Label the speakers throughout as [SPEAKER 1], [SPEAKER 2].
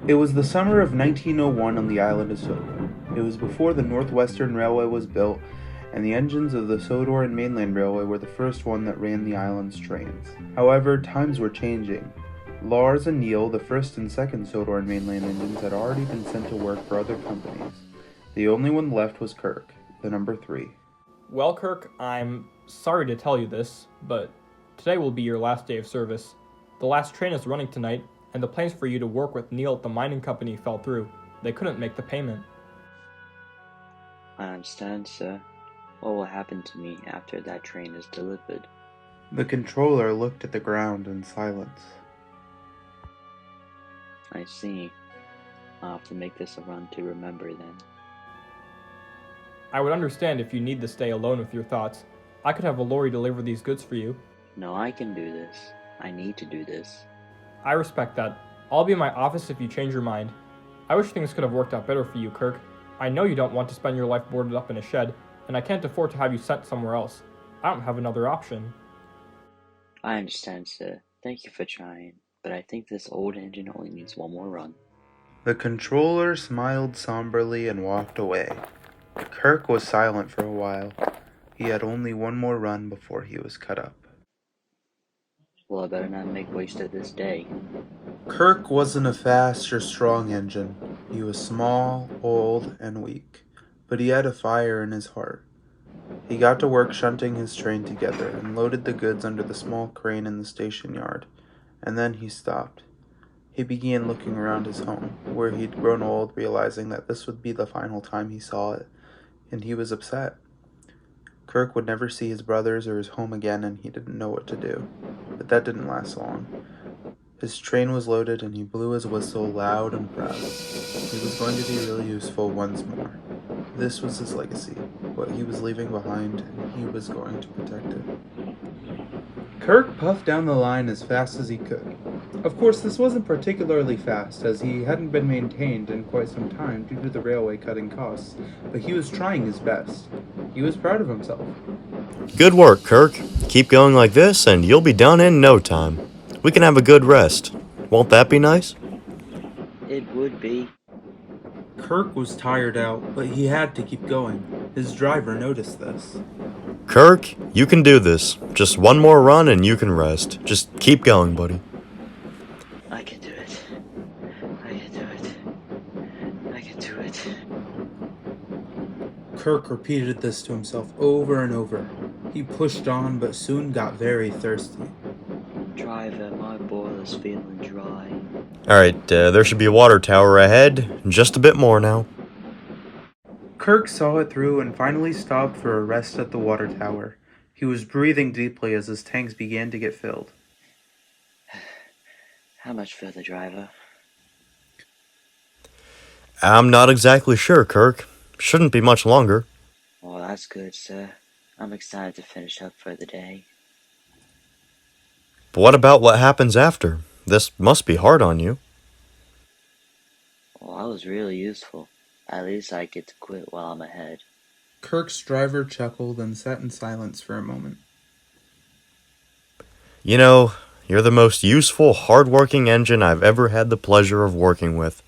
[SPEAKER 1] It was the summer of 1901 on the island of Sodor. It was before the Northwestern Railway was built, and the engines of the Sodor and Mainland Railway were the first one that ran the island's trains. However, times were changing. Lars and Neil, the first and second Sodor and Mainland engines, had already been sent to work for other companies. The only one left was Kirk, the number 3.
[SPEAKER 2] Well, Kirk, I'm sorry to tell you this, but today will be your last day of service. The last train is running tonight, and the plans for you to work with Neil at the mining company fell through. They couldn't make the payment.
[SPEAKER 3] I understand, sir. What will happen to me after that train is delivered?
[SPEAKER 1] The controller looked at the ground in silence.
[SPEAKER 3] I see. I'll have to make this a run to remember then.
[SPEAKER 2] I would understand if you need to stay alone with your thoughts. I could have a lorry deliver these goods for you.
[SPEAKER 3] No, I can do this. I need to do this.
[SPEAKER 2] I respect that. I'll be in my office if you change your mind. I wish things could have worked out better for you, Kirk. I know you don't want to spend your life boarded up in a shed, and I can't afford to have you sent somewhere else. I don't have another option.
[SPEAKER 3] I understand, sir. Thank you for trying, but I think this old engine only needs one more run.
[SPEAKER 1] The controller smiled somberly and walked away. Kirk was silent for a while. He had only one more run before he was cut up.
[SPEAKER 3] Well, I better not make waste of this day.
[SPEAKER 1] Kirk wasn't a fast or strong engine. He was small, old, and weak, but he had a fire in his heart. He got to work shunting his train together and loaded the goods under the small crane in the station yard, and then he stopped. He began looking around his home, where he'd grown old, realizing that this would be the final time he saw it, and he was upset. Kirk would never see his brothers or his home again, and he didn't know what to do. But that didn't last long. His train was loaded, and he blew his whistle loud and proud. He was going to be really useful once more. This was his legacy, what he was leaving behind, and he was going to protect it. Kirk puffed down the line as fast as he could. Of course, this wasn't particularly fast, as he hadn't been maintained in quite some time due to the railway cutting costs, but he was trying his best. He was proud of himself.
[SPEAKER 4] Good work, Kirk. Keep going like this, and you'll be done in no time. We can have a good rest. Won't that be nice?
[SPEAKER 3] It would be.
[SPEAKER 1] Kirk was tired out, but he had to keep going. His driver noticed this.
[SPEAKER 4] Kirk, you can do this. Just one more run and you can rest. Just keep going, buddy.
[SPEAKER 3] I can do it. I can do it. I can do it.
[SPEAKER 1] Kirk repeated this to himself over and over. He pushed on, but soon got very thirsty.
[SPEAKER 3] Driver, my boiler's feeling dry.
[SPEAKER 4] Alright, there should be a water tower ahead. Just a bit more now.
[SPEAKER 1] Kirk saw it through and finally stopped for a rest at the water tower. He was breathing deeply as his tanks began to get filled.
[SPEAKER 3] How much further, driver?
[SPEAKER 4] I'm not exactly sure, Kirk. Shouldn't be much longer.
[SPEAKER 3] Oh, that's good, sir. I'm excited to finish up for the day.
[SPEAKER 4] But what about what happens after? This must be hard on you.
[SPEAKER 3] Well, I was really useful. At least I get to quit while I'm ahead.
[SPEAKER 1] Kirk's driver chuckled and sat in silence for a moment.
[SPEAKER 4] You know, you're the most useful, hard-working engine I've ever had the pleasure of working with,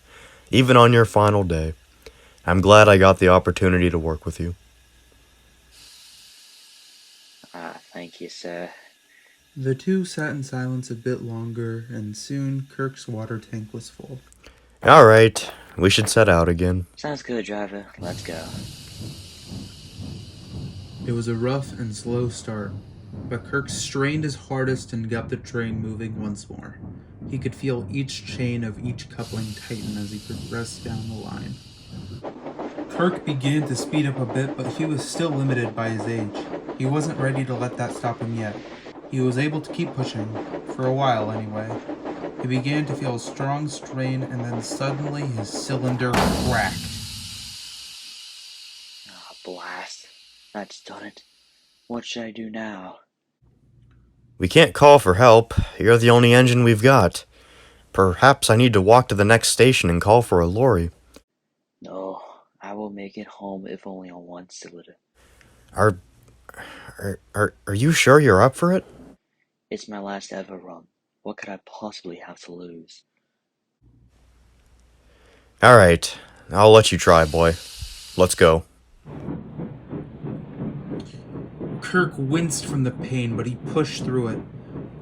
[SPEAKER 4] even on your final day. I'm glad I got the opportunity to work with you.
[SPEAKER 3] Thank you, sir.
[SPEAKER 1] The two sat in silence a bit longer, and soon Kirk's water tank was full.
[SPEAKER 4] Alright, we should set out again.
[SPEAKER 3] Sounds good, driver. Let's go.
[SPEAKER 1] It was a rough and slow start, but Kirk strained his hardest and got the train moving once more. He could feel each chain of each coupling tighten as he progressed down the line. Kirk began to speed up a bit, but he was still limited by his age. He wasn't ready to let that stop him yet. He was able to keep pushing, for a while anyway. He began to feel a strong strain, and then suddenly his cylinder cracked.
[SPEAKER 3] Ah, blast. That's done it. What should I do now?
[SPEAKER 4] We can't call for help. You're the only engine we've got. Perhaps I need to walk to the next station and call for a lorry.
[SPEAKER 3] No, I will make it home if only on one cylinder.
[SPEAKER 4] Are you sure you're up for it?
[SPEAKER 3] It's my last ever run. What could I possibly have to lose?
[SPEAKER 4] Alright, I'll let you try, boy. Let's go.
[SPEAKER 1] Kirk winced from the pain, but he pushed through it.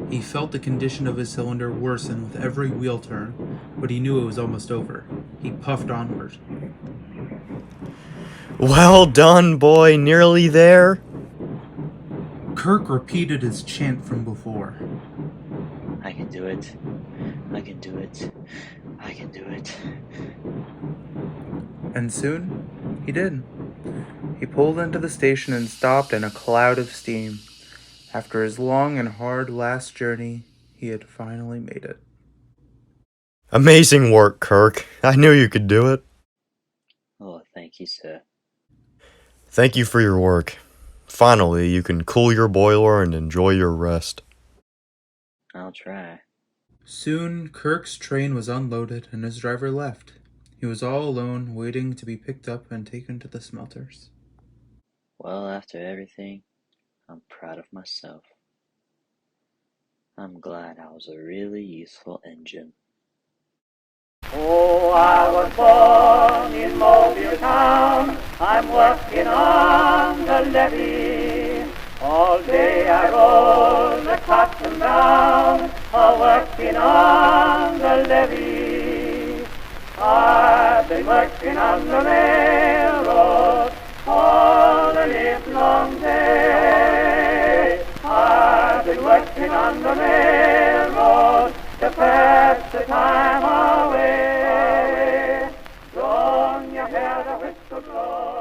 [SPEAKER 1] He felt the condition of his cylinder worsen with every wheel turn, but he knew it was almost over. He puffed onward.
[SPEAKER 4] Well done, boy. Nearly there.
[SPEAKER 1] Kirk repeated his chant from before.
[SPEAKER 3] I can do it. I can do it. I can do it.
[SPEAKER 1] And soon, he did. He pulled into the station and stopped in a cloud of steam. After his long and hard last journey, he had finally made it.
[SPEAKER 4] Amazing work, Kirk. I knew you could do it.
[SPEAKER 3] Oh, thank you, sir.
[SPEAKER 4] Thank you for your work. Finally, you can cool your boiler and enjoy your rest.
[SPEAKER 3] I'll try.
[SPEAKER 1] Soon, Kirk's train was unloaded and his driver left. He was all alone, waiting to be picked up and taken to the smelters.
[SPEAKER 3] Well, after everything, I'm proud of myself. I'm glad I was a really useful engine.
[SPEAKER 5] Oh, I was born in Mobile Town. I'm working on the levee. All day I roll the cotton down, working on the levee. I've been working on the railroad all the livelong day. I've been working on the railroad to pass the time away. Don't you hear the whistle blow?